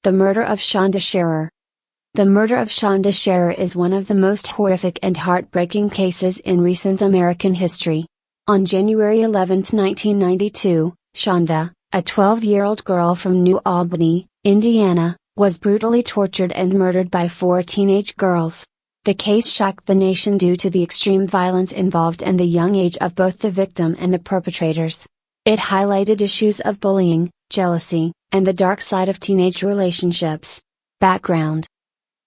The murder of Shanda Sharer. The murder of Shanda Sharer is one of the most horrific and heartbreaking cases in recent American history. On January 11, 1992, Shanda, a 12-year-old girl from New Albany, Indiana, was brutally tortured and murdered by 4 teenage girls. The case shocked the nation due to the extreme violence involved and the young age of both the victim and the perpetrators. It highlighted issues of bullying, jealousy, and the dark side of teenage relationships. Background: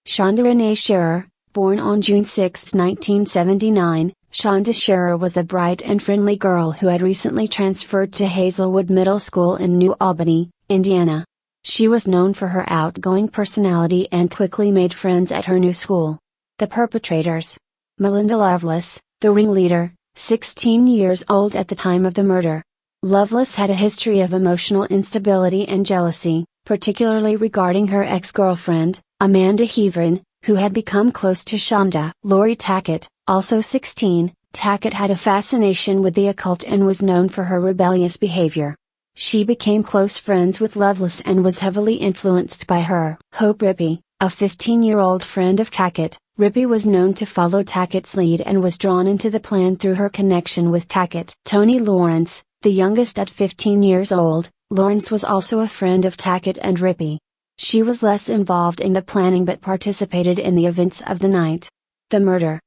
Shanda Renee Sharer, born on June 6, 1979, Shanda Sharer was a bright and friendly girl who had recently transferred to Hazelwood Middle School in New Albany, Indiana. She was known for her outgoing personality and quickly made friends at her new school. The perpetrators: Melinda Loveless, the ringleader, 16 years old at the time of the murder. Loveless had a history of emotional instability and jealousy, particularly regarding her ex-girlfriend, Amanda Heavrin, who had become close to Shanda. Lori Tackett, also 16, Tackett had a fascination with the occult and was known for her rebellious behavior. She became close friends with Loveless and was heavily influenced by her. Hope Rippey, a 15-year-old friend of Tackett, Rippey was known to follow Tackett's lead and was drawn into the plan through her connection with Tackett. Toni Lawrence, the youngest at 15 years old, Lawrence was also a friend of Tackett and Rippey. She was less involved in the planning but participated in the events of the night. The murder.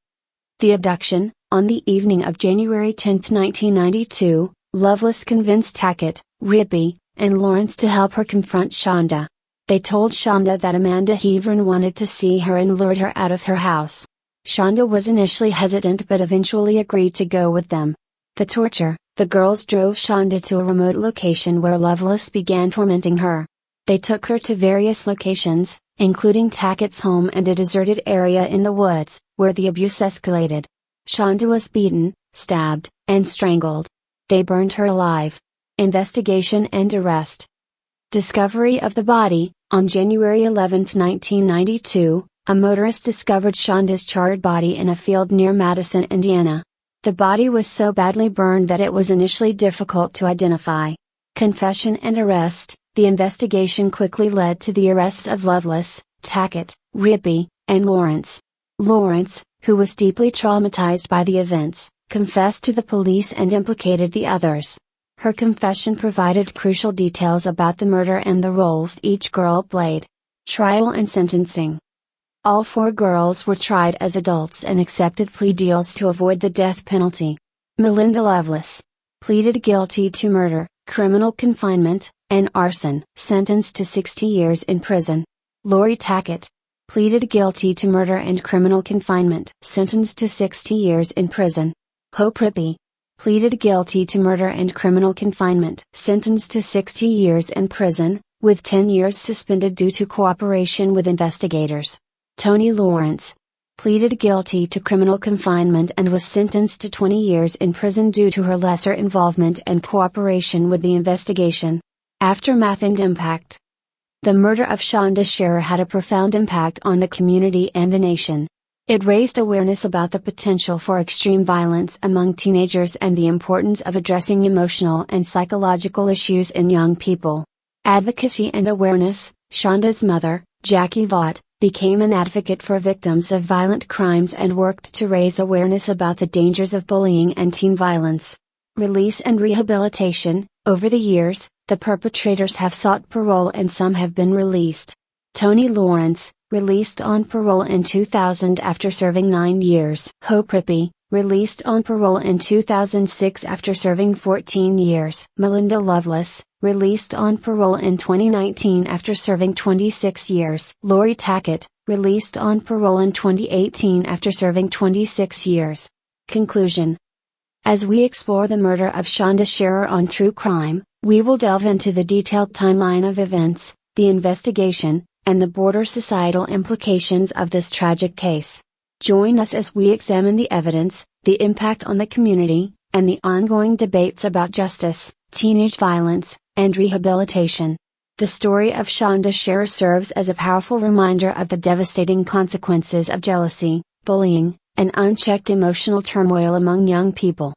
The abduction. On the evening of January 10, 1992, Loveless convinced Tackett, Rippey, and Lawrence to help her confront Shanda. They told Shanda that Amanda Heavrin wanted to see her and lured her out of her house. Shanda was initially hesitant but eventually agreed to go with them. The torture. The girls drove Shanda to a remote location where Loveless began tormenting her. They took her to various locations, including Tackett's home and a deserted area in the woods, where the abuse escalated. Shanda was beaten, stabbed, and strangled. They burned her alive. Investigation and arrest. Discovery of the body. On January 11, 1992, a motorist discovered Shanda's charred body in a field near Madison, Indiana. The body was so badly burned that it was initially difficult to identify. Confession and arrest. The investigation quickly led to the arrests of Loveless, Tackett, Rippey, and Lawrence. Lawrence, who was deeply traumatized by the events, confessed to the police and implicated the others. Her confession provided crucial details about the murder and the roles each girl played. Trial and sentencing. All 4 girls were tried as adults and accepted plea deals to avoid the death penalty. Melinda Loveless pleaded guilty to murder, criminal confinement, and arson, sentenced to 60 years in prison. Lori Tackett pleaded guilty to murder and criminal confinement, sentenced to 60 years in prison. Hope Rippey pleaded guilty to murder and criminal confinement, sentenced to 60 years in prison, with 10 years suspended due to cooperation with investigators. Toni Lawrence pleaded guilty to criminal confinement and was sentenced to 20 years in prison due to her lesser involvement and cooperation with the investigation. Aftermath and impact. The murder of Shanda Sharer had a profound impact on the community and the nation. It raised awareness about the potential for extreme violence among teenagers and the importance of addressing emotional and psychological issues in young people. Advocacy and awareness. Shanda's mother, Jackie Vaught, became an advocate for victims of violent crimes and worked to raise awareness about the dangers of bullying and teen violence. Release and rehabilitation. Over the years, the perpetrators have sought parole and some have been released. Toni Lawrence, released on parole in 2000 after serving 9 years. Hope Rippey, released on parole in 2006 after serving 14 years. Melinda Loveless, released on parole in 2019 after serving 26 years. Lori Tackett, released on parole in 2018 after serving 26 years. Conclusion. As we explore the murder of Shanda Sharer on True Crime, we will delve into the detailed timeline of events, the investigation, and the broader societal implications of this tragic case. Join us as we examine the evidence, the impact on the community, and the ongoing debates about justice, teenage violence, and rehabilitation. The story of Shanda Sharer serves as a powerful reminder of the devastating consequences of jealousy, bullying, and unchecked emotional turmoil among young people.